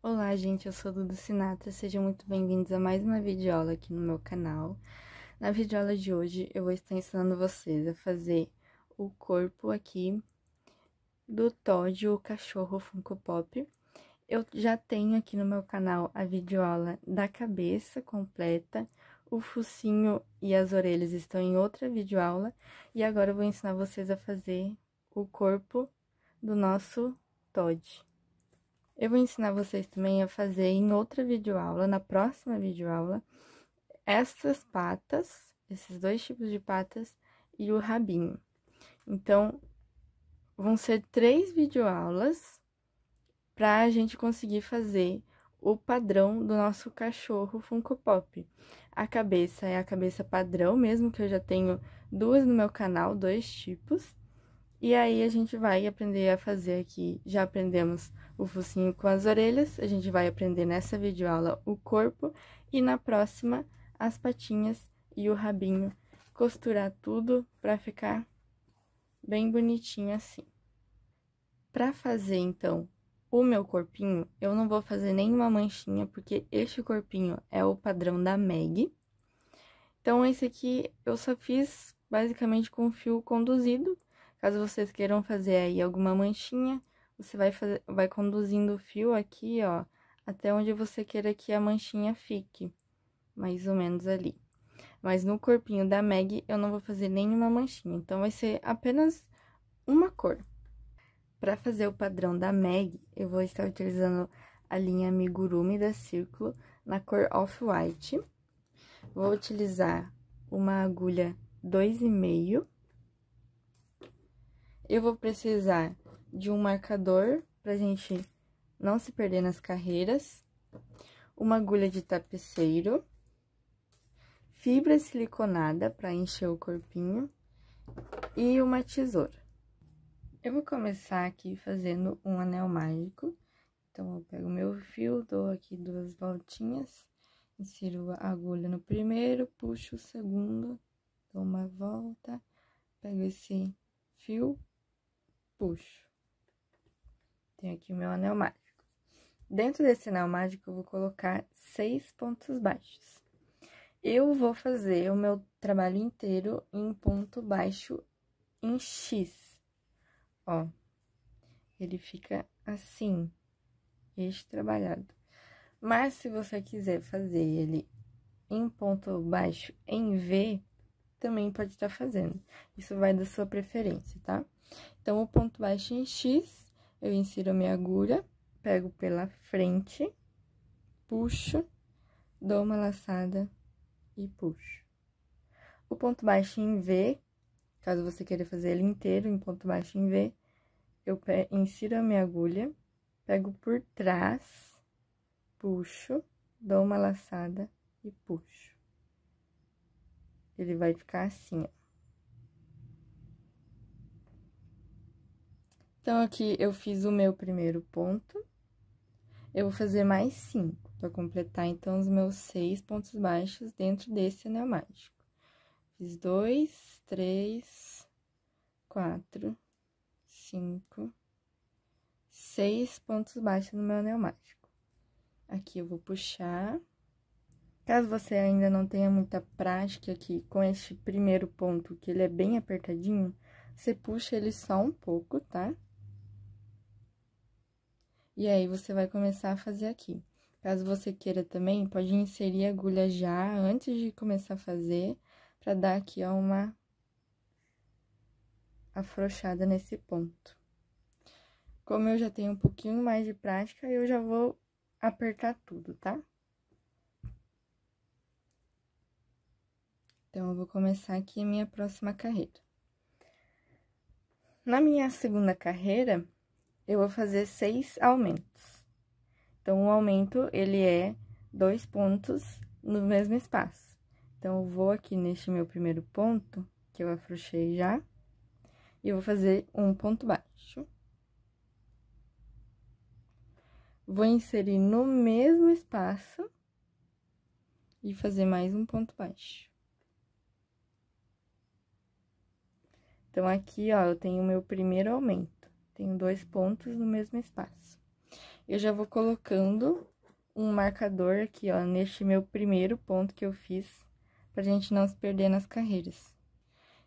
Olá, gente, eu sou Dudu Sinatra, sejam muito bem-vindos a mais uma videoaula aqui no meu canal. Na videoaula de hoje, eu vou estar ensinando vocês a fazer o corpo aqui do Todd, o cachorro Funko Pop. Eu já tenho aqui no meu canal a videoaula da cabeça completa, o focinho e as orelhas estão em outra videoaula, e agora eu vou ensinar vocês a fazer o corpo do nosso Todd. Eu vou ensinar vocês também a fazer em outra videoaula, na próxima videoaula, essas patas, esses dois tipos de patas e o rabinho. Então, vão ser 3 videoaulas para a gente conseguir fazer o padrão do nosso cachorro Funko Pop. A cabeça é a cabeça padrão, mesmo que eu já tenho 2 no meu canal, 2 tipos. E aí, a gente vai aprender a fazer aqui, já aprendemos o focinho com as orelhas, a gente vai aprender nessa videoaula o corpo, e na próxima, as patinhas e o rabinho, costurar tudo pra ficar bem bonitinho assim. Pra fazer, então, o meu corpinho, eu não vou fazer nenhuma manchinha, porque este corpinho é o padrão da Meg. Então, esse aqui eu só fiz basicamente com fio conduzido. Caso vocês queiram fazer aí alguma manchinha, você vai conduzindo o fio aqui, ó, até onde você queira que a manchinha fique, mais ou menos ali. Mas no corpinho da Meg, eu não vou fazer nenhuma manchinha, então vai ser apenas uma cor. Para fazer o padrão da Meg, eu vou estar utilizando a linha Amigurumi da Círculo na cor Off-White. Vou utilizar uma agulha 2,5. Eu vou precisar de um marcador pra gente não se perder nas carreiras, uma agulha de tapeceiro, fibra siliconada para encher o corpinho e uma tesoura. Eu vou começar aqui fazendo um anel mágico. Então, eu pego meu fio, dou aqui 2 voltinhas, insiro a agulha no primeiro, puxo o segundo, dou uma volta, pego esse fio, puxo. Tenho aqui o meu anel mágico. Dentro desse anel mágico, eu vou colocar 6 pontos baixos. Eu vou fazer o meu trabalho inteiro em ponto baixo em X. Ó, ele fica assim, este trabalhado. Mas, se você quiser fazer ele em ponto baixo em V, também pode estar fazendo. Isso vai da sua preferência, tá? Então, o ponto baixo em X, eu insiro a minha agulha, pego pela frente, puxo, dou uma laçada e puxo. O ponto baixo em V, caso você queira fazer ele inteiro em ponto baixo em V, eu insiro a minha agulha, pego por trás, puxo, dou uma laçada e puxo. Ele vai ficar assim, ó. Então, aqui eu fiz o meu primeiro ponto. Eu vou fazer mais 5, para completar, então, os meus 6 pontos baixos dentro desse anel mágico. Fiz 2, 3, 4, 5, 6 pontos baixos no meu anel mágico. Aqui eu vou puxar. Caso você ainda não tenha muita prática aqui com este primeiro ponto, que ele é bem apertadinho, você puxa ele só um pouco, tá? E aí, você vai começar a fazer aqui. Caso você queira também, pode inserir a agulha já antes de começar a fazer, pra dar aqui, ó, uma afrouxada nesse ponto. Como eu já tenho um pouquinho mais de prática, eu já vou apertar tudo, tá? Então, eu vou começar aqui a minha próxima carreira. Na minha segunda carreira, eu vou fazer 6 aumentos. Então, o aumento, ele é 2 pontos no mesmo espaço. Então, eu vou aqui neste meu primeiro ponto, que eu afrouxei já, e eu vou fazer um ponto baixo. Vou inserir no mesmo espaço e fazer mais um ponto baixo. Então, aqui, ó, eu tenho o meu primeiro aumento. Tenho 2 pontos no mesmo espaço. eu já vou colocando um marcador aqui, ó, neste meu primeiro ponto que eu fiz, pra gente não se perder nas carreiras.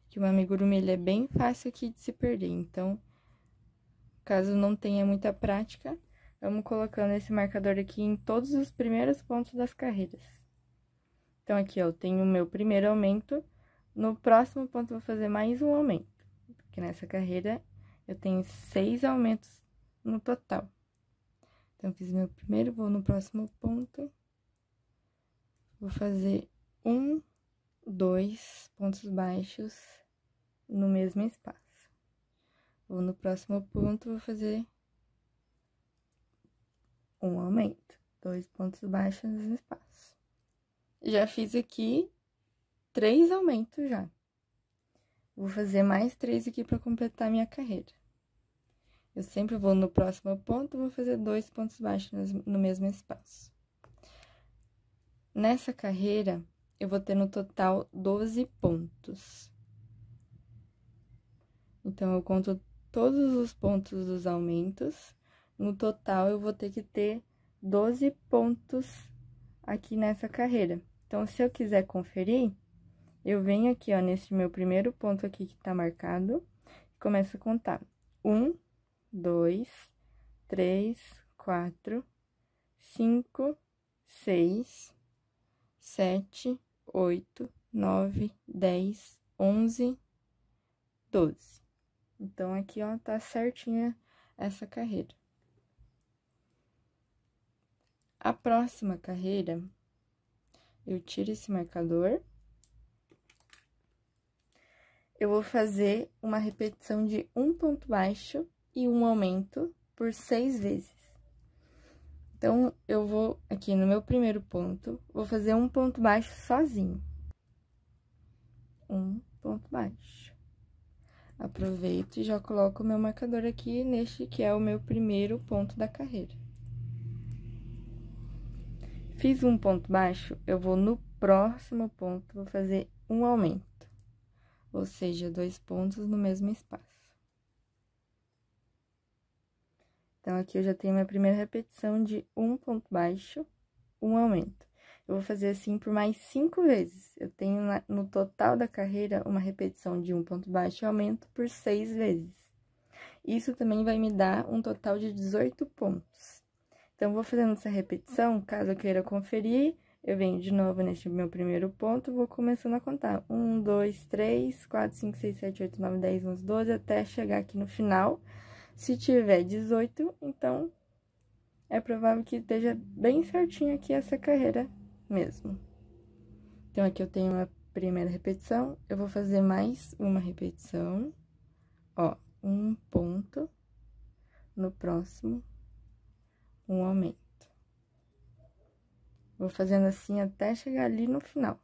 Que o amigurumi, ele é bem fácil aqui de se perder, então, caso não tenha muita prática, vamos colocando esse marcador aqui em todos os primeiros pontos das carreiras. Então, aqui, ó, eu tenho o meu primeiro aumento, no próximo ponto eu vou fazer mais um aumento, porque nessa carreira eu tenho 6 aumentos no total. Então, eu fiz meu primeiro, vou no próximo ponto, vou fazer 1, 2 pontos baixos no mesmo espaço. Vou no próximo ponto, vou fazer um aumento, 2 pontos baixos no espaço. Já fiz aqui 3 aumentos já. Vou fazer mais 3 aqui para completar minha carreira. Eu sempre vou no próximo ponto, vou fazer 2 pontos baixos no mesmo espaço. Nessa carreira, eu vou ter no total 12 pontos. Então, eu conto todos os pontos dos aumentos. No total, eu vou ter que ter 12 pontos aqui nessa carreira. Então, se eu quiser conferir, eu venho aqui, ó, nesse meu primeiro ponto aqui que tá marcado, e começo a contar. 1, 2, 3, 4, 5, 6, 7, 8, 9, 10, 11, 12. Então, aqui, ó, tá certinha essa carreira. A próxima carreira, eu tiro esse marcador. Eu vou fazer uma repetição de um ponto baixo e um aumento por 6 vezes. Então, eu vou aqui no meu primeiro ponto, vou fazer um ponto baixo sozinho. Um ponto baixo. Aproveito e já coloco o meu marcador aqui neste que é o meu primeiro ponto da carreira. Fiz um ponto baixo, eu vou no próximo ponto, vou fazer um aumento. Ou seja, 2 pontos no mesmo espaço. Então, aqui eu já tenho minha primeira repetição de um ponto baixo, um aumento. Eu vou fazer assim por mais 5 vezes. Eu tenho no total da carreira uma repetição de um ponto baixo e aumento por 6 vezes. Isso também vai me dar um total de 18 pontos. Então, eu vou fazendo essa repetição, caso eu queira conferir, eu venho de novo neste meu primeiro ponto, vou começando a contar. 1, 2, 3, 4, 5, 6, 7, 8, 9, 10, 11, 12, até chegar aqui no final. Se tiver 18, então, é provável que esteja bem certinho aqui essa carreira mesmo. Então, aqui eu tenho a primeira repetição, eu vou fazer mais uma repetição, ó, um ponto, no próximo, um aumento. Vou fazendo assim até chegar ali no final.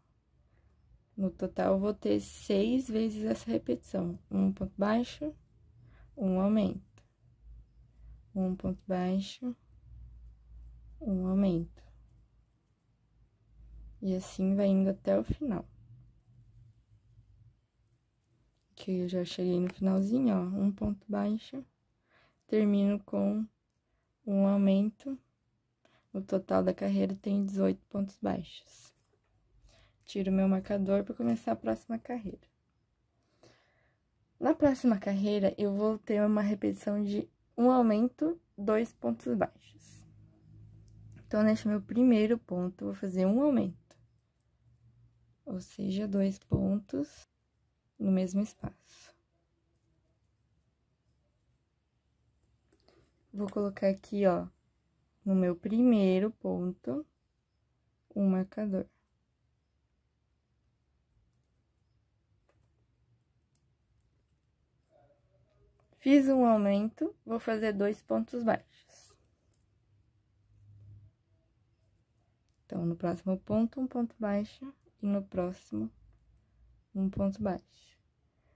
No total, eu vou ter 6 vezes essa repetição. Um ponto baixo, um aumento. Um ponto baixo, um aumento. E assim vai indo até o final. Aqui eu já cheguei no finalzinho, ó, um ponto baixo. Termino com um aumento. No total da carreira tem 18 pontos baixos. Tiro meu marcador para começar a próxima carreira. Na próxima carreira, eu vou ter uma repetição de um aumento, 2 pontos baixos. Então, neste meu primeiro ponto, eu vou fazer um aumento. Ou seja, 2 pontos no mesmo espaço. Vou colocar aqui, ó, no meu primeiro ponto, um marcador. Fiz um aumento, vou fazer 2 pontos baixos. Então, no próximo ponto, um ponto baixo, e no próximo, um ponto baixo.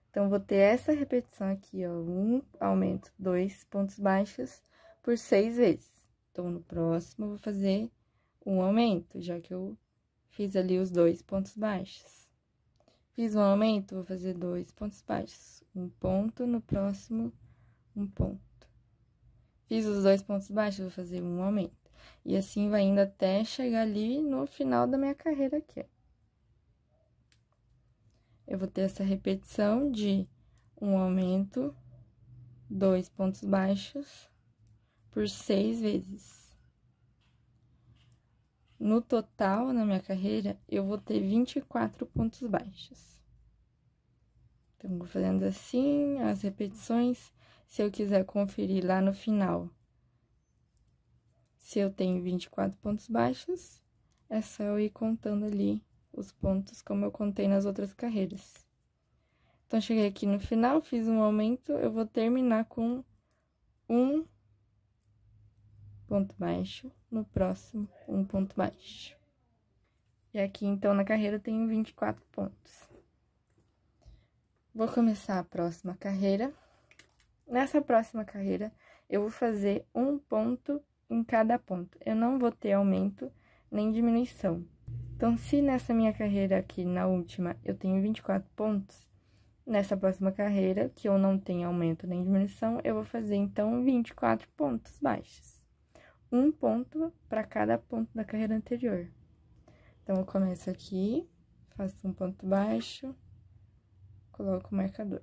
Então, vou ter essa repetição aqui, ó, um aumento, 2 pontos baixos por 6 vezes. Então, no próximo, eu vou fazer um aumento, já que eu fiz ali os 2 pontos baixos. Fiz um aumento, vou fazer 2 pontos baixos. Um ponto, no próximo, um ponto. Fiz os 2 pontos baixos, vou fazer um aumento. E assim vai indo até chegar ali no final da minha carreira aqui, ó. Eu vou ter essa repetição de um aumento, 2 pontos baixos, por 6 vezes. No total, na minha carreira, eu vou ter 24 pontos baixos. Então, vou fazendo assim, as repetições. Se eu quiser conferir lá no final, se eu tenho 24 pontos baixos, é só eu ir contando ali os pontos como eu contei nas outras carreiras. Então, cheguei aqui no final, fiz um aumento, eu vou terminar com um ponto baixo, no próximo, um ponto baixo. E aqui, então, na carreira, eu tenho 24 pontos. Vou começar a próxima carreira. Nessa próxima carreira, eu vou fazer um ponto em cada ponto. Eu não vou ter aumento nem diminuição. Então, se nessa minha carreira aqui, na última, eu tenho 24 pontos, nessa próxima carreira, que eu não tenho aumento nem diminuição, eu vou fazer, então, 24 pontos baixos. Um ponto para cada ponto da carreira anterior. Então, eu começo aqui, faço um ponto baixo, coloco o marcador.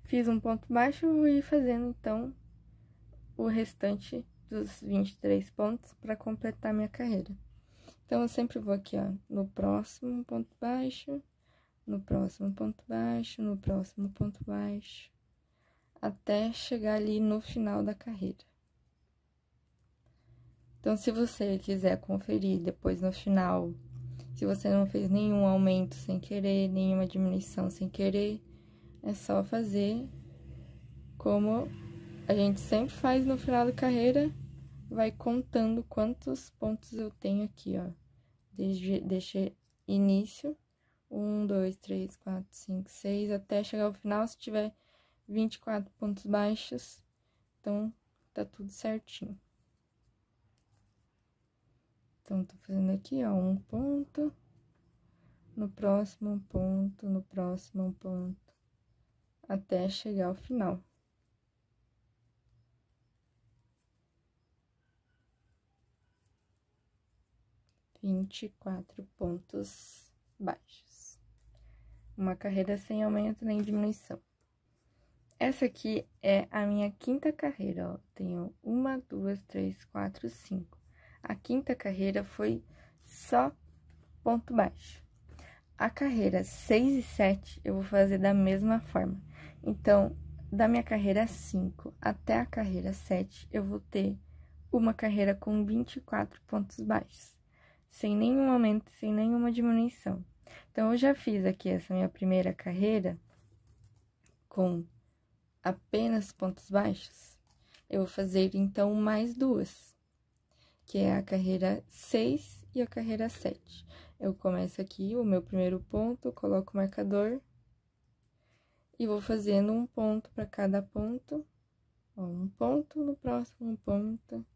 Fiz um ponto baixo, vou ir fazendo, então, o restante dos 23 pontos para completar minha carreira. Então, eu sempre vou aqui, ó, no próximo ponto baixo, no próximo ponto baixo, no próximo ponto baixo, até chegar ali no final da carreira. Então, se você quiser conferir depois no final, se você não fez nenhum aumento sem querer, nenhuma diminuição sem querer, é só fazer como a gente sempre faz no final da carreira, vai contando quantos pontos eu tenho aqui, ó. Desde início, 1, 2, 3, 4, 5, 6, até chegar ao final, se tiver 24 pontos baixos, então tá tudo certinho. Então, tô fazendo aqui, ó, um ponto, no próximo um ponto, no próximo um ponto, até chegar ao final. Vinte e 24 pontos baixos. Uma carreira sem aumento nem diminuição. Essa aqui é a minha quinta carreira, ó. Tenho 1, 2, 3, 4, 5. A quinta carreira foi só ponto baixo. A carreira 6 e 7 eu vou fazer da mesma forma. Então, da minha carreira 5 até a carreira 7, eu vou ter uma carreira com 24 pontos baixos, sem nenhum aumento, sem nenhuma diminuição. Então, eu já fiz aqui essa minha primeira carreira com apenas pontos baixos. Eu vou fazer, então, mais duas, que é a carreira 6 e a carreira 7. Eu começo aqui o meu primeiro ponto, coloco o marcador e vou fazendo um ponto para cada ponto. Ó, um ponto, no próximo um ponto,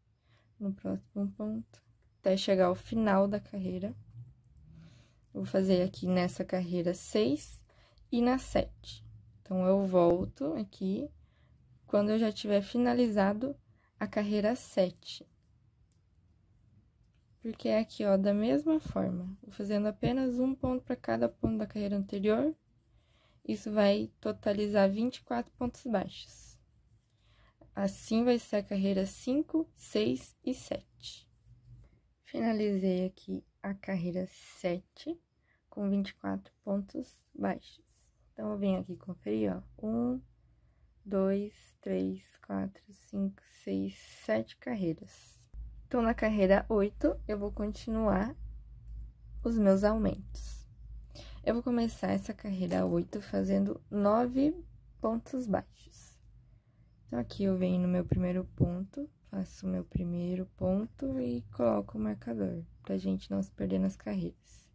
no próximo um ponto, até chegar ao final da carreira. Vou fazer aqui nessa carreira 6 e na 7. Então, eu volto aqui quando eu já tiver finalizado a carreira 7. Porque é aqui, ó, da mesma forma, vou fazendo apenas um ponto para cada ponto da carreira anterior. Isso vai totalizar 24 pontos baixos. Assim vai ser a carreira 5, 6 e 7. Finalizei aqui a carreira 7 com 24 pontos baixos. Então, eu venho aqui conferir, ó, 1, 2, 3, 4, 5, 6, 7 carreiras. Então, na carreira 8, eu vou continuar os meus aumentos. Eu vou começar essa carreira 8 fazendo 9 pontos baixos. Então, aqui eu venho no meu primeiro ponto, faço o meu primeiro ponto e coloco o marcador, pra gente não se perder nas carreiras.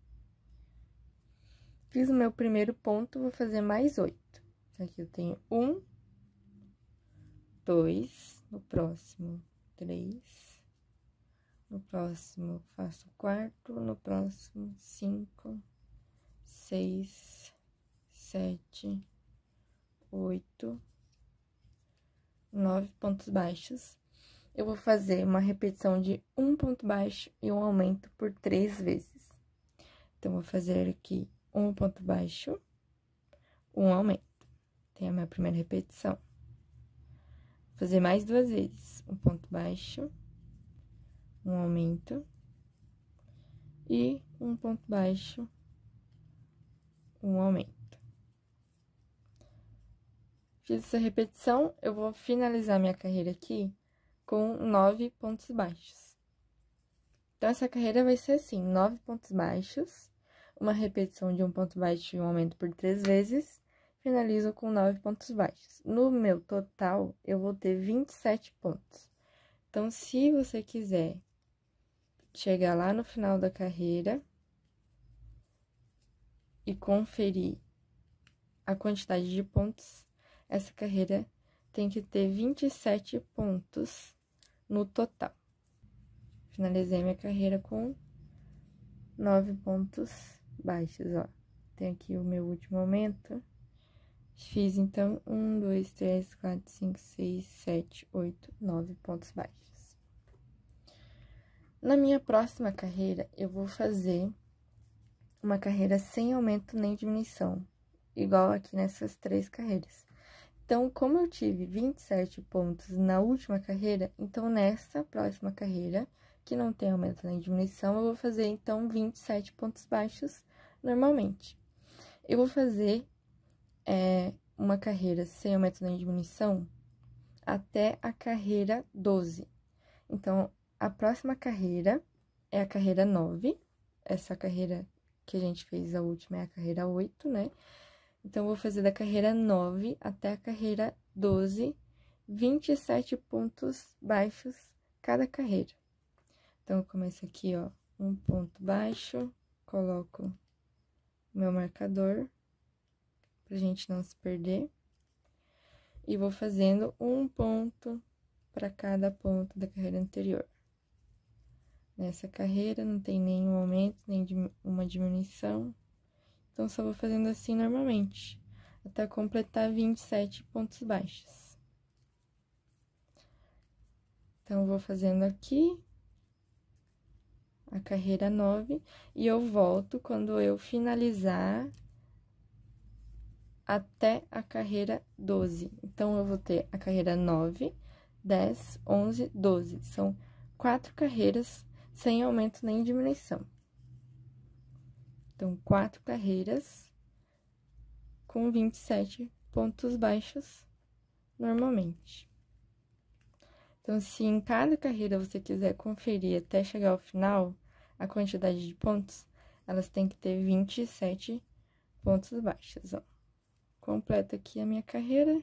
Fiz o meu primeiro ponto, vou fazer mais 8. Então, aqui eu tenho 1, 2, no próximo 3... No próximo, faço o quarto, no próximo, 5, 6, 7, 8, 9 pontos baixos. Eu vou fazer uma repetição de um ponto baixo e um aumento por 3 vezes. Então, vou fazer aqui um ponto baixo, um aumento. Tem a minha primeira repetição. Vou fazer mais 2 vezes. Um ponto baixo, um aumento e um ponto baixo, um aumento. Fiz essa repetição, eu vou finalizar minha carreira aqui com 9 pontos baixos. Então, essa carreira vai ser assim, 9 pontos baixos, uma repetição de um ponto baixo e um aumento por 3 vezes, finalizo com 9 pontos baixos. No meu total, eu vou ter 27 pontos. Então, se você quiser chegar lá no final da carreira e conferir a quantidade de pontos, essa carreira tem que ter 27 pontos no total. Finalizei minha carreira com 9 pontos baixos, ó. Tem aqui o meu último aumento. Fiz, então, 1, 2, 3, 4, 5, 6, 7, 8, 9 pontos baixos. Na minha próxima carreira, eu vou fazer uma carreira sem aumento nem diminuição, igual aqui nessas 3 carreiras. Então, como eu tive 27 pontos na última carreira, então, nessa próxima carreira, que não tem aumento nem diminuição, eu vou fazer, então, 27 pontos baixos normalmente. Eu vou fazer uma carreira sem aumento nem diminuição até a carreira 12. Então, a próxima carreira é a carreira 9. Essa carreira que a gente fez, a última, é a carreira 8, né? Então, eu vou fazer da carreira 9 até a carreira 12, 27 pontos baixos cada carreira. Então, eu começo aqui, ó, um ponto baixo, coloco meu marcador, pra gente não se perder. E vou fazendo um ponto para cada ponto da carreira anterior. Nessa carreira, não tem nenhum aumento, nem uma diminuição. Então, só vou fazendo assim normalmente, até completar 27 pontos baixos. Então, eu vou fazendo aqui a carreira 9 e eu volto quando eu finalizar até a carreira 12. Então, eu vou ter a carreira 9, 10, 11, 12. São 4 carreiras sem aumento nem diminuição. Então, 4 carreiras com 27 pontos baixos normalmente. Então, se em cada carreira você quiser conferir até chegar ao final a quantidade de pontos, elas têm que ter 27 pontos baixos, ó. Completo aqui a minha carreira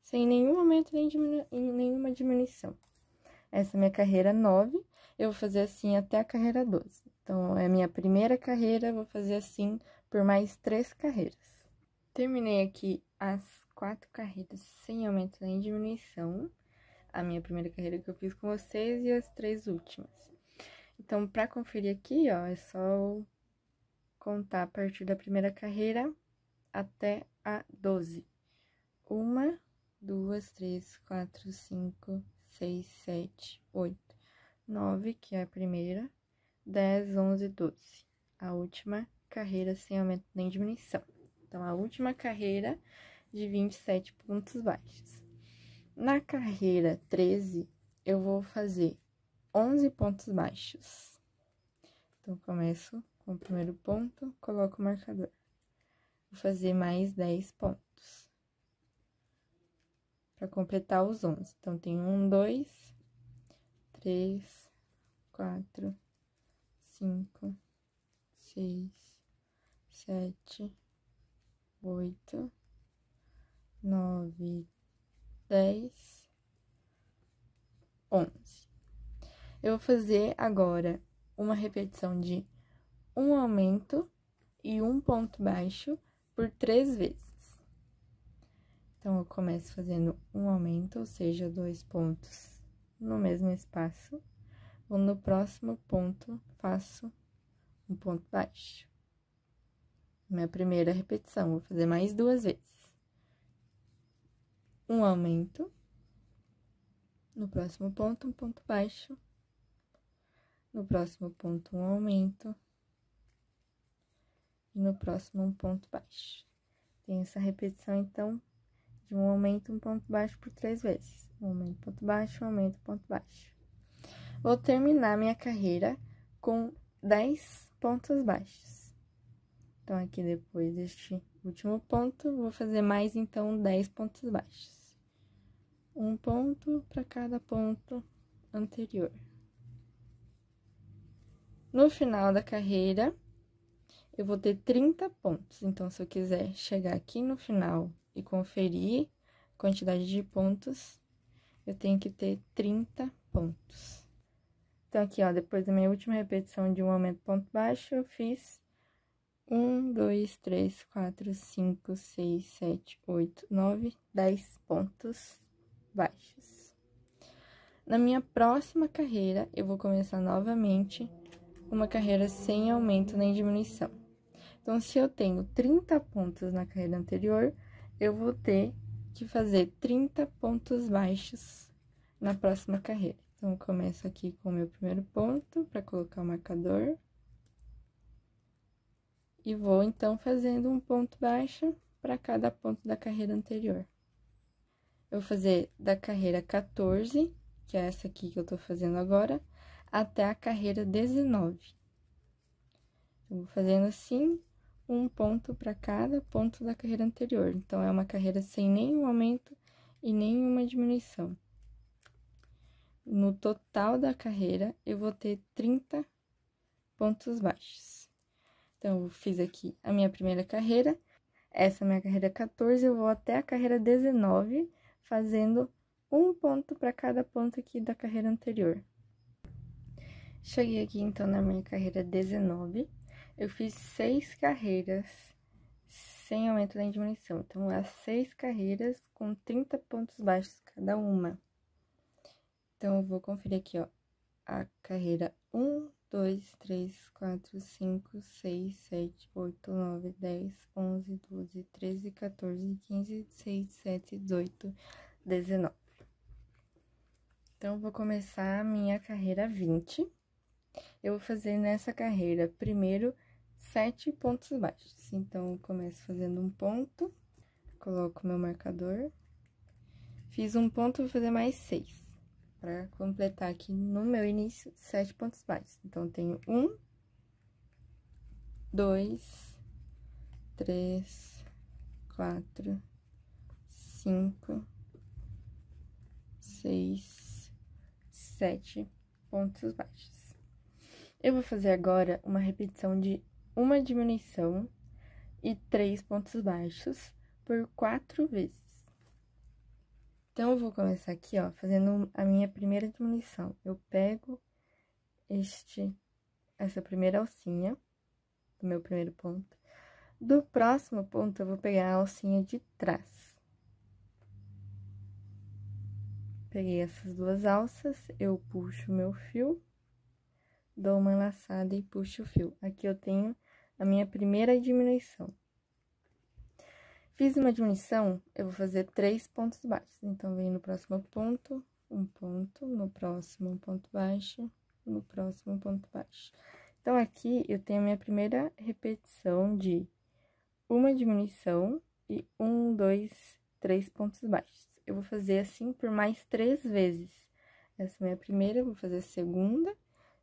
sem nenhum aumento nem nenhuma diminuição. Essa é a minha carreira 9, eu vou fazer assim até a carreira 12. Então, é a minha primeira carreira, vou fazer assim por mais 3 carreiras. Terminei aqui as 4 carreiras sem aumento nem diminuição. A minha primeira carreira que eu fiz com vocês e as 3 últimas. Então, pra conferir aqui, ó, é só contar a partir da primeira carreira até a 12. 1, 2, 3, 4, 5, 6, 7, 8, 9, que é a primeira, 10, 11, 12. A última carreira sem aumento nem diminuição. Então, a última carreira de 27 pontos baixos. Na carreira 13, eu vou fazer 11 pontos baixos. Então, começo com o primeiro ponto, coloco o marcador. Vou fazer mais 10 pontos para completar os 11. Então, tem 1, 2, 3, 4, 5, 6, 7, 8, 9, 10, 11. Eu vou fazer agora uma repetição de um aumento e um ponto baixo por 3 vezes. Então, eu começo fazendo um aumento, ou seja, 2 pontos no mesmo espaço. No próximo ponto, faço um ponto baixo. Minha primeira repetição, vou fazer mais 2 vezes. Um aumento No próximo ponto, um ponto baixo. No próximo ponto, um aumento. E no próximo, um ponto baixo. Tem essa repetição, então, de um aumento, um ponto baixo por 3 vezes. Um aumento, ponto baixo, um aumento, ponto baixo. Vou terminar minha carreira com 10 pontos baixos. Então, aqui depois deste último ponto, vou fazer mais, então, 10 pontos baixos. Um ponto para cada ponto anterior. No final da carreira, eu vou ter 30 pontos. Então, se eu quiser chegar aqui no final e conferir a quantidade de pontos, eu tenho que ter 30 pontos. Então, aqui, ó, depois da minha última repetição de um aumento ponto baixo, eu fiz 1, 2, 3, 4, 5, 6, 7, 8, 9, 10 pontos baixos. Na minha próxima carreira, eu vou começar novamente uma carreira sem aumento nem diminuição. Então, se eu tenho 30 pontos na carreira anterior, eu vou ter que fazer 30 pontos baixos na próxima carreira. Então, eu começo aqui com o meu primeiro ponto para colocar o marcador. E vou, então, fazendo um ponto baixo para cada ponto da carreira anterior. Eu vou fazer da carreira 14, que é essa aqui que eu tô fazendo agora, até a carreira 19. Eu vou fazendo assim, um ponto para cada ponto da carreira anterior. Então, é uma carreira sem nenhum aumento e nenhuma diminuição. No total da carreira, eu vou ter 30 pontos baixos. Então, eu fiz aqui a minha primeira carreira, essa é a minha carreira 14, eu vou até a carreira 19, fazendo um ponto para cada ponto aqui da carreira anterior. Cheguei aqui, então, na minha carreira 19, eu fiz 6 carreiras sem aumento nem diminuição. Então, as 6 carreiras com 30 pontos baixos cada uma. Então, eu vou conferir aqui, ó, a carreira 1, 2, 3, 4, 5, 6, 7, 8, 9, 10, 11, 12, 13, 14, 15, 16, 17, 18, 19. Então, eu vou começar a minha carreira 20. Eu vou fazer nessa carreira, primeiro, 7 pontos baixos. Então, eu começo fazendo um ponto, coloco meu marcador. Fiz um ponto, vou fazer mais 6. Para completar aqui no meu início, 7 pontos baixos. Então, eu tenho 1, 2, 3, 4, 5, 6, 7 pontos baixos. Eu vou fazer agora uma repetição de uma diminuição e 3 pontos baixos por 4 vezes. Então, eu vou começar aqui, ó, fazendo a minha primeira diminuição. Eu pego essa primeira alcinha do meu primeiro ponto. Do próximo ponto, eu vou pegar a alcinha de trás. Peguei essas duas alças, eu puxo o meu fio, dou uma laçada e puxo o fio. Aqui eu tenho a minha primeira diminuição. Fiz uma diminuição, eu vou fazer 3 pontos baixos. Então, venho no próximo ponto, um ponto, no próximo um ponto baixo, no próximo um ponto baixo. Então, aqui eu tenho a minha primeira repetição de uma diminuição e 1, 2, 3 pontos baixos. Eu vou fazer assim por mais 3 vezes. Essa é a minha primeira, eu vou fazer a segunda.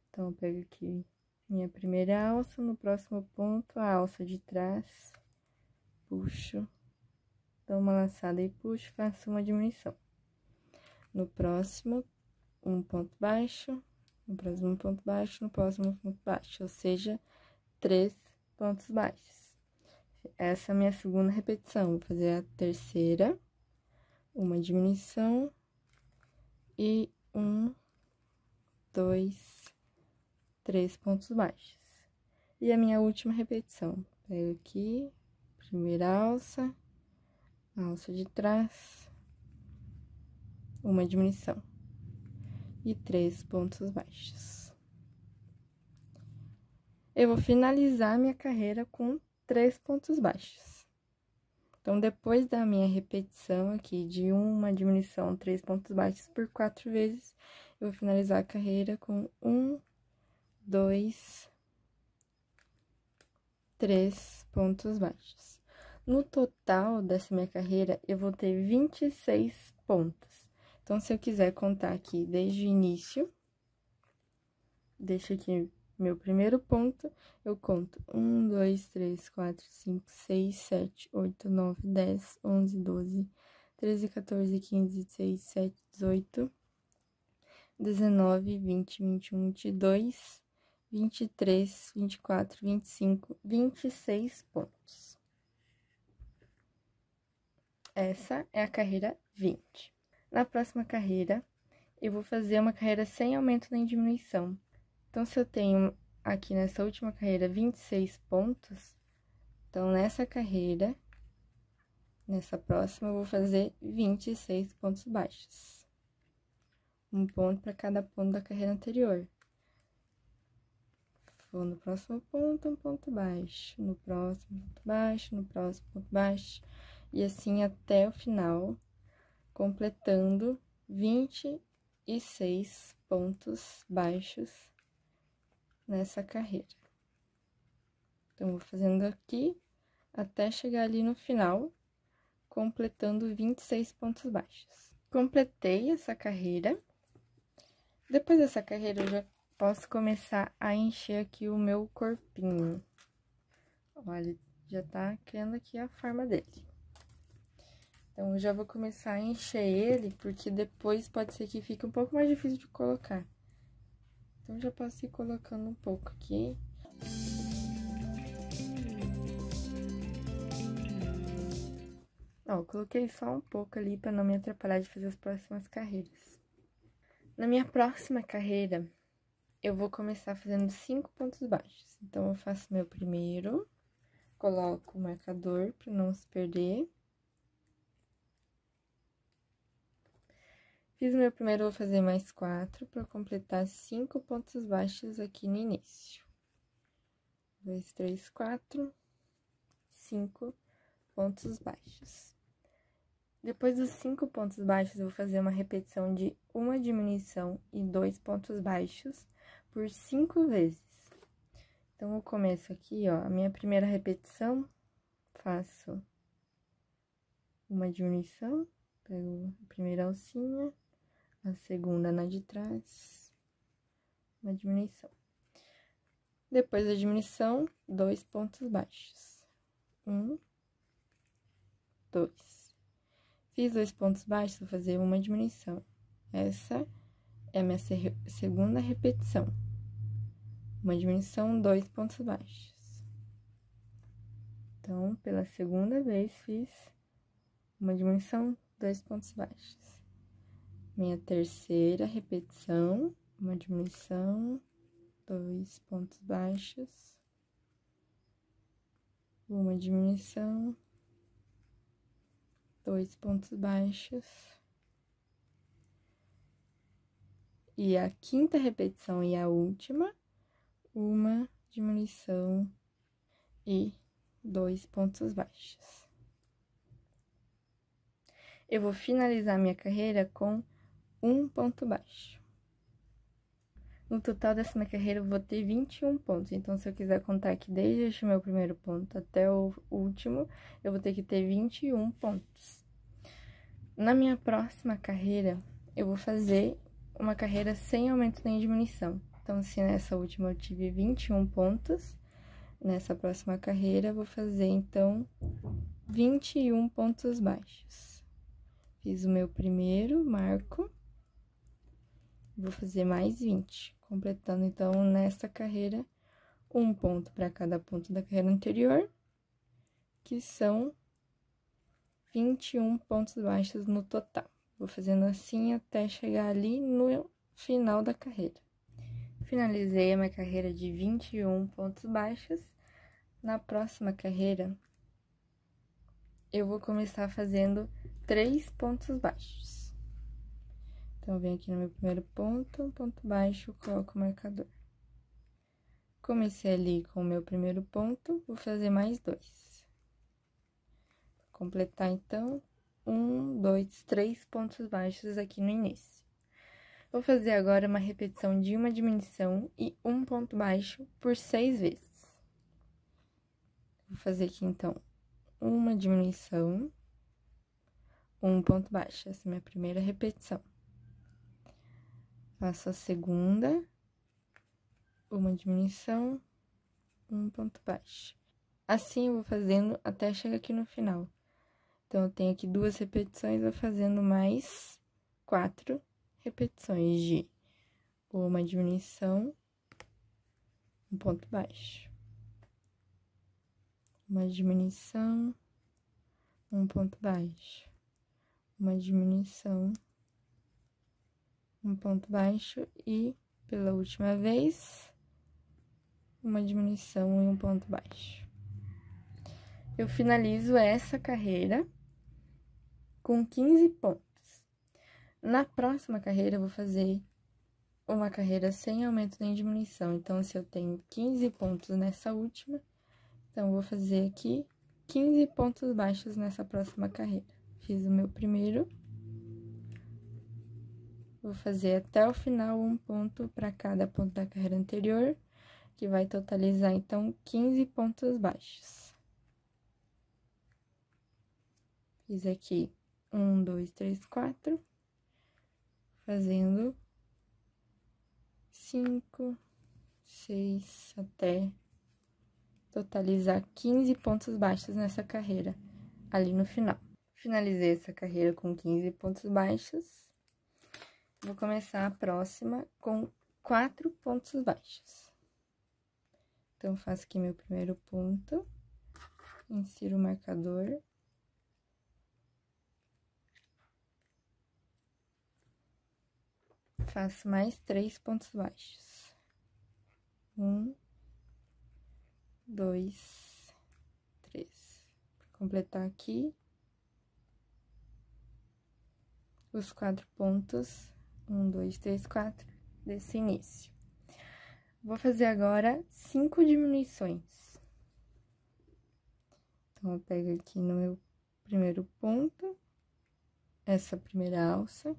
Então, eu pego aqui minha primeira alça, no próximo ponto, a alça de trás, puxo. Dou uma laçada e puxo, faço uma diminuição. No próximo, um ponto baixo, no próximo um ponto baixo, no próximo um ponto baixo, ou seja, 3 pontos baixos. Essa é a minha segunda repetição. Vou fazer a terceira, uma diminuição e 1, 2, 3 pontos baixos. E a minha última repetição. Pego aqui, primeira alça de trás, uma diminuição e 3 pontos baixos. Eu vou finalizar minha carreira com 3 pontos baixos. Então, depois da minha repetição aqui de uma diminuição, 3 pontos baixos por 4 vezes, eu vou finalizar a carreira com 1, 2, 3 pontos baixos. No total dessa minha carreira, eu vou ter 26 pontos. Então, se eu quiser contar aqui desde o início, deixa aqui meu primeiro ponto, eu conto 1, 2, 3, 4, 5, 6, 7, 8, 9, 10, 11, 12, 13, 14, 15, 16, 17, 18, 19, 20, 21, 22, 23, 24, 25, 26 pontos. Essa é a carreira 20. Na próxima carreira, eu vou fazer uma carreira sem aumento nem diminuição. Então, se eu tenho aqui nessa última carreira 26 pontos, então, nessa carreira, nessa próxima, eu vou fazer 26 pontos baixos. Um ponto para cada ponto da carreira anterior. Vou no próximo ponto, um ponto baixo, no próximo ponto baixo, no próximo ponto baixo, e assim até o final, completando 26 pontos baixos nessa carreira. Então, vou fazendo aqui até chegar ali no final, completando 26 pontos baixos. Completei essa carreira. Depois dessa carreira, eu já posso começar a encher aqui o meu corpinho. Olha, já tá criando aqui a forma dele. Então, eu já vou começar a encher ele, porque depois pode ser que fique um pouco mais difícil de colocar. Então, já posso ir colocando um pouco aqui. Ó, eu coloquei só um pouco ali pra não me atrapalhar de fazer as próximas carreiras. Na minha próxima carreira, eu vou começar fazendo 5 pontos baixos. Então, eu faço meu primeiro, coloco o marcador pra não se perder. Fiz o meu primeiro, vou fazer mais 4 para completar 5 pontos baixos aqui no início. 2, 3, 4, 5 pontos baixos. Depois dos 5 pontos baixos, eu vou fazer uma repetição de uma diminuição e 2 pontos baixos por 5 vezes. Então, eu começo aqui, ó, a minha primeira repetição, faço uma diminuição, pego a primeira alcinha, a segunda na de trás, uma diminuição. Depois da diminuição, 2 pontos baixos. 1, 2. Fiz 2 pontos baixos, vou fazer uma diminuição. Essa é a minha segunda repetição. Uma diminuição, 2 pontos baixos. Então, pela segunda vez, fiz uma diminuição, 2 pontos baixos. Minha terceira repetição, uma diminuição, 2 pontos baixos, uma diminuição, 2 pontos baixos. E a quinta repetição e a última, uma diminuição e 2 pontos baixos. Eu vou finalizar minha carreira com 1 ponto baixo. No total dessa minha carreira, eu vou ter 21 pontos. Então, se eu quiser contar aqui desde este meu primeiro ponto até o último, eu vou ter que ter 21 pontos. Na minha próxima carreira, eu vou fazer uma carreira sem aumento nem diminuição. Então, se nessa última eu tive 21 pontos, nessa próxima carreira, eu vou fazer, então, 21 pontos baixos. Fiz o meu primeiro marco. Vou fazer mais 20, completando, então, nesta carreira, 1 ponto para cada ponto da carreira anterior, que são 21 pontos baixos no total. Vou fazendo assim até chegar ali no final da carreira. Finalizei a minha carreira de 21 pontos baixos. Na próxima carreira, eu vou começar fazendo 3 pontos baixos. Então, venho aqui no meu primeiro ponto, um ponto baixo, coloco o marcador. Comecei ali com o meu primeiro ponto, vou fazer mais 2. completar, então, 1, 2, 3 pontos baixos aqui no início. Vou fazer agora uma repetição de uma diminuição e um ponto baixo por 6 vezes. Vou fazer aqui, então, uma diminuição, um ponto baixo. Essa é a minha primeira repetição. Faço a segunda, uma diminuição, um ponto baixo. Assim, eu vou fazendo até chegar aqui no final. Então, eu tenho aqui 2 repetições, vou fazendo mais 4 repetições de uma diminuição, um ponto baixo. Uma diminuição, um ponto baixo. Uma diminuição, um ponto baixo e, pela última vez, uma diminuição e um ponto baixo. Eu finalizo essa carreira com 15 pontos. Na próxima carreira, eu vou fazer uma carreira sem aumento nem diminuição. Então, se eu tenho 15 pontos nessa última, então, eu vou fazer aqui 15 pontos baixos nessa próxima carreira. Fiz o meu primeiro. Vou fazer até o final um ponto para cada ponto da carreira anterior, que vai totalizar, então, 15 pontos baixos. Fiz aqui 1, 2, 3, 4, fazendo 5, 6, até totalizar 15 pontos baixos nessa carreira, ali no final. Finalizei essa carreira com 15 pontos baixos. Vou começar a próxima com 4 pontos baixos. Então, faço aqui meu primeiro ponto, insiro o marcador. Faço mais 3 pontos baixos. 1, 2, 3. Para completar aqui, os 4 pontos, 1, 2, 3, 4, desse início. Vou fazer agora 5 diminuições. Então, eu pego aqui no meu primeiro ponto, essa primeira alça,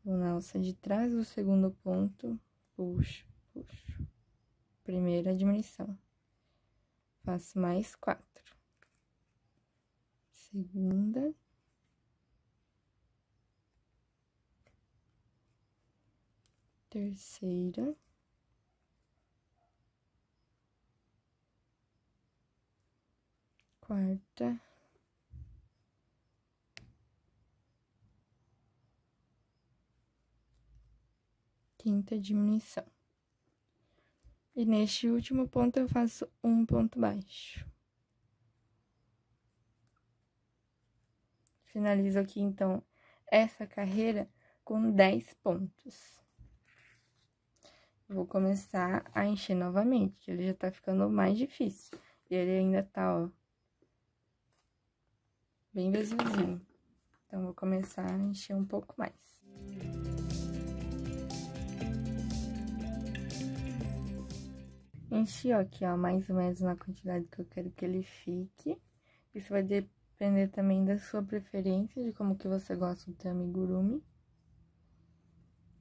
vou na alça de trás do segundo ponto, puxo, puxo. Primeira diminuição. Faço mais 4. Segunda. Terceira. Quarta. Quinta diminuição. E neste último ponto, eu faço um ponto baixo. Finalizo aqui, então, essa carreira com 10 pontos. Vou começar a encher novamente, que ele já tá ficando mais difícil. E ele ainda tá, ó, bem vaziozinho. Então, vou começar a encher um pouco mais. Enchi aqui, ó, mais ou menos na quantidade que eu quero que ele fique. Isso vai depender também da sua preferência, de como que você gosta do teu amigurumi.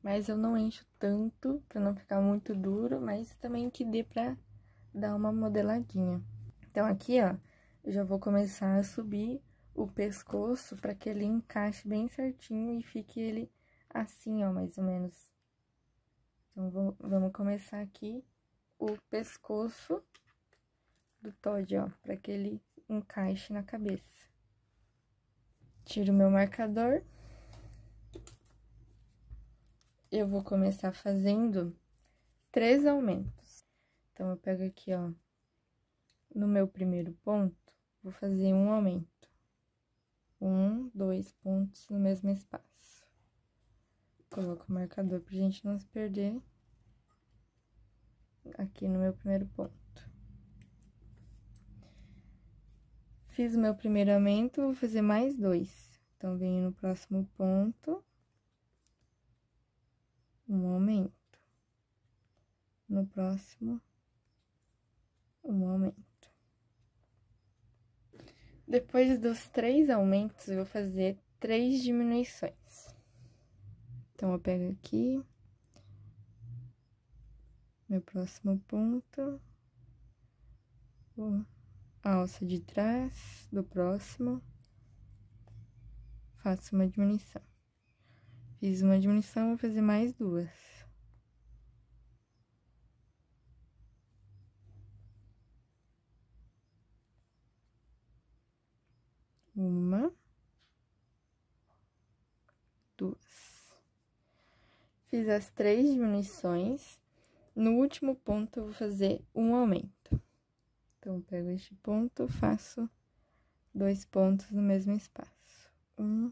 Mas eu não encho tanto, pra não ficar muito duro, mas também que dê pra dar uma modeladinha. Então, aqui, ó, eu já vou começar a subir o pescoço pra que ele encaixe bem certinho e fique ele assim, ó, mais ou menos. Então, vamos começar aqui o pescoço do Todd, ó, pra que ele encaixe na cabeça. Tiro o meu marcador. Eu vou começar fazendo 3 aumentos. Então, eu pego aqui, ó, no meu primeiro ponto, vou fazer um aumento. 1, 2 pontos no mesmo espaço. Coloco o marcador pra gente não se perder. Aqui no meu primeiro ponto. Fiz o meu primeiro aumento, vou fazer mais 2. Então, venho no próximo ponto. Um aumento. No próximo, um aumento. Depois dos 3 aumentos, eu vou fazer 3 diminuições. Então, eu pego aqui, meu próximo ponto, a alça de trás do próximo, faço uma diminuição. Fiz uma diminuição, vou fazer mais 2. Uma, 2. Fiz as 3 diminuições. No último ponto, eu vou fazer um aumento. Então, eu pego este ponto, faço 2 pontos no mesmo espaço. 1,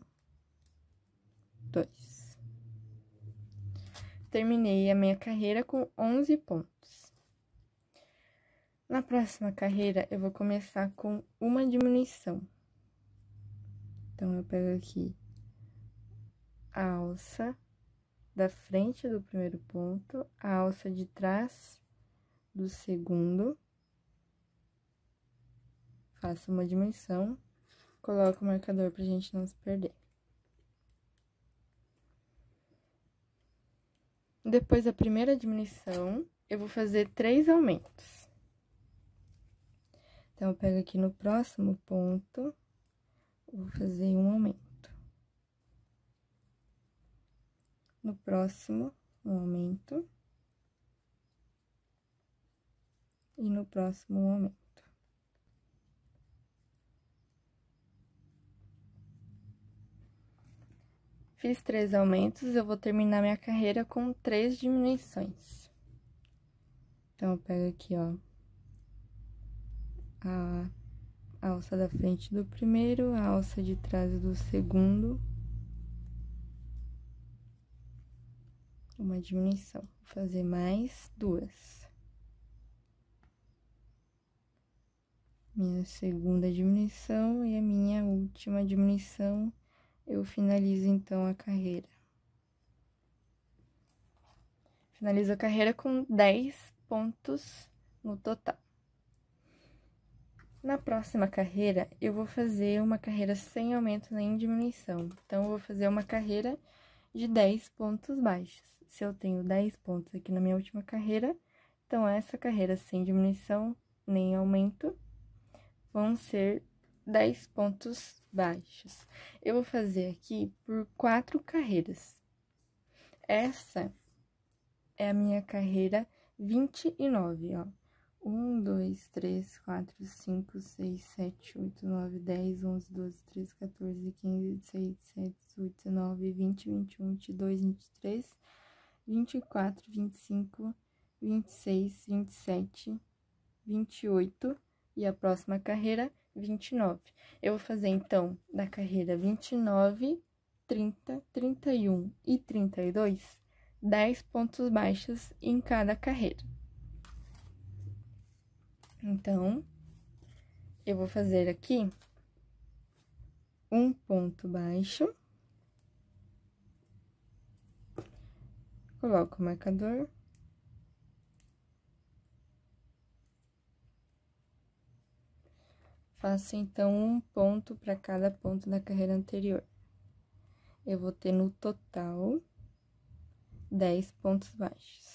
2. Terminei a minha carreira com 11 pontos. Na próxima carreira, eu vou começar com uma diminuição. Então, eu pego aqui a alça da frente do primeiro ponto, a alça de trás do segundo, faço uma diminuição, coloco o marcador pra gente não se perder. Depois da primeira diminuição, eu vou fazer 3 aumentos. Então, eu pego aqui no próximo ponto, vou fazer um aumento. No próximo, um aumento. E no próximo, um aumento. Fiz 3 aumentos, eu vou terminar minha carreira com 3 diminuições. Então, eu pego aqui, ó, a alça da frente do primeiro, a alça de trás do segundo, uma diminuição. Vou fazer mais 2. Minha segunda diminuição e a minha última diminuição, eu finalizo, então, a carreira. Finalizo a carreira com 10 pontos no total. Na próxima carreira, eu vou fazer uma carreira sem aumento nem diminuição. Então, eu vou fazer uma carreira de 10 pontos baixos. Se eu tenho 10 pontos aqui na minha última carreira, então, essa carreira sem diminuição nem aumento vão ser 10 pontos baixos. Eu vou fazer aqui por 4 carreiras. Essa é a minha carreira 29, ó. 1, 2, 3, 4, 5, 6, 7, 8, 9, 10, 11, 12, 13, 14, 15, 16, 17, 18, 19, 20, 21, 22, 23, 24, 25, 26, 27, 28 e a próxima carreira, 29. Eu vou fazer, então, da carreira 29, 30, 31 e 32, 10 pontos baixos em cada carreira. Então, eu vou fazer aqui um ponto baixo, coloco o marcador, faço, então, um ponto para cada ponto da carreira anterior. Eu vou ter no total 10 pontos baixos.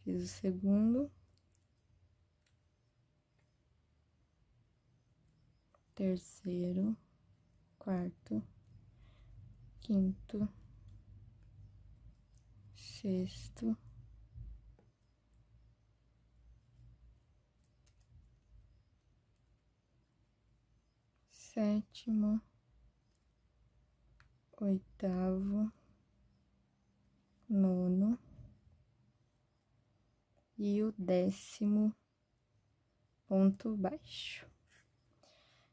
Fiz o segundo, terceiro, quarto, quinto, sexto, sétimo, oitavo, nono e o 10º ponto baixo.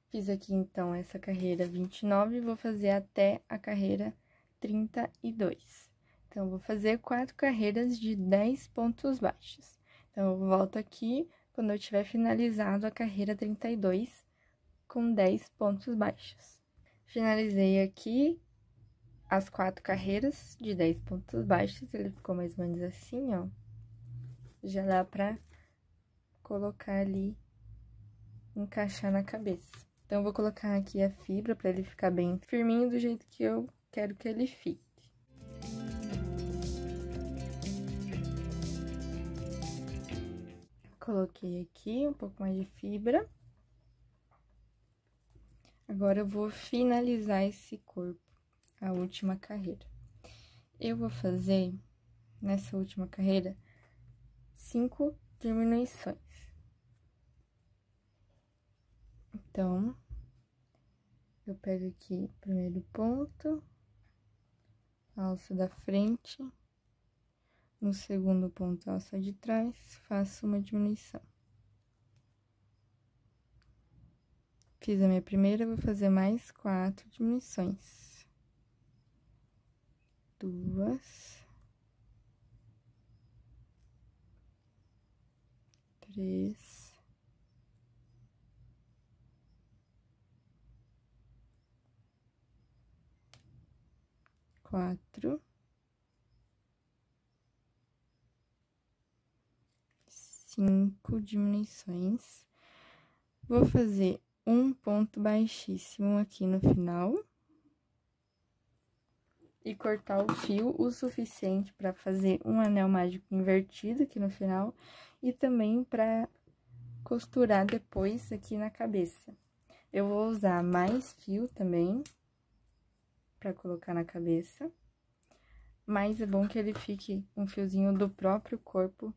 Fiz aqui, então, essa carreira 29 e vou fazer até a carreira 32. Então, vou fazer 4 carreiras de 10 pontos baixos. Então, eu volto aqui quando eu tiver finalizado a carreira 32 com 10 pontos baixos. Finalizei aqui as 4 carreiras de 10 pontos baixos, ele ficou mais ou menos assim, ó. Já dá pra colocar ali encaixar na cabeça. Então, eu vou colocar aqui a fibra para ele ficar bem firminho do jeito que eu quero que ele fique. Coloquei aqui um pouco mais de fibra. Agora, eu vou finalizar esse corpo, a última carreira. Eu vou fazer, nessa última carreira, 5 diminuições. Então, eu pego aqui o primeiro ponto, alça da frente, no segundo ponto, alça de trás, faço uma diminuição. Fiz a minha primeira, vou fazer mais 4 diminuições. 2, 3, 4, 5 diminuições. Vou fazer um ponto baixíssimo aqui no final. E cortar o fio o suficiente para fazer um anel mágico invertido aqui no final. E também para costurar depois aqui na cabeça. Eu vou usar mais fio também para colocar na cabeça. Mas é bom que ele fique um fiozinho do próprio corpo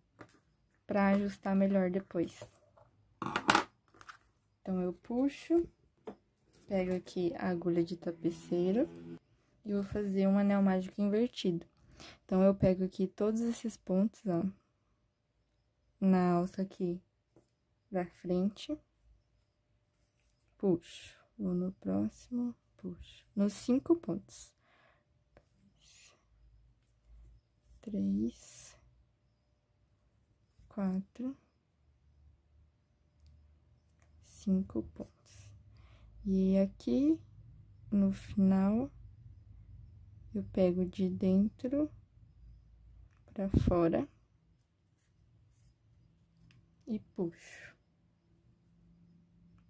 para ajustar melhor depois. Então, eu puxo, pego aqui a agulha de tapeceiro e vou fazer um anel mágico invertido. Então, eu pego aqui todos esses pontos, ó, na alça aqui da frente, puxo, vou no próximo, puxo, nos 5 pontos. 3, 4, 5 pontos. E aqui, no final, eu pego de dentro pra fora e puxo,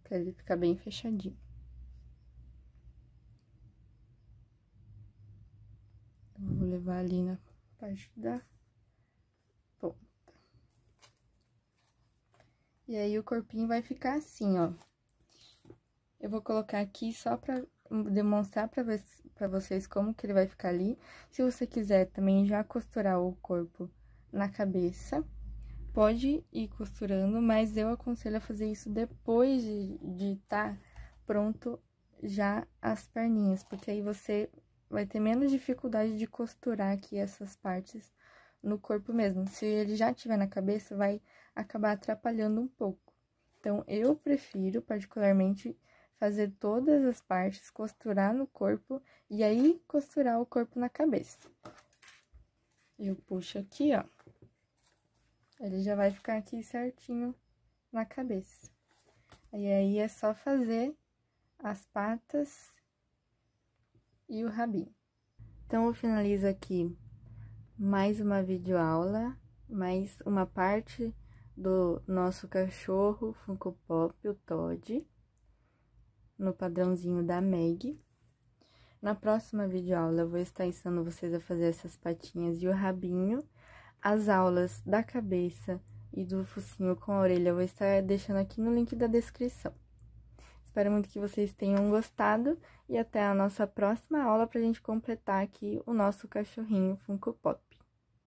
pra ele ficar bem fechadinho. Eu vou levar ali na parte da ponta. E aí, o corpinho vai ficar assim, ó. Eu vou colocar aqui só pra demonstrar pra vocês como que ele vai ficar ali. Se você quiser também já costurar o corpo na cabeça, pode ir costurando, mas eu aconselho a fazer isso depois de tá pronto já as perninhas, porque aí você vai ter menos dificuldade de costurar aqui essas partes no corpo mesmo. Se ele já estiver na cabeça, vai acabar atrapalhando um pouco. Então, eu prefiro, particularmente, fazer todas as partes, costurar no corpo e aí costurar o corpo na cabeça. Eu puxo aqui, ó. Ele já vai ficar aqui certinho na cabeça. E aí, é só fazer as patas e o rabinho. Então, eu finalizo aqui mais uma videoaula, mais uma parte do nosso cachorro Funko Pop, o Todd, no padrãozinho da Meg. Na próxima videoaula, eu vou estar ensinando vocês a fazer essas patinhas e o rabinho. As aulas da cabeça e do focinho com a orelha eu vou estar deixando aqui no link da descrição. Espero muito que vocês tenham gostado e até a nossa próxima aula pra gente completar aqui o nosso cachorrinho Funko Pop.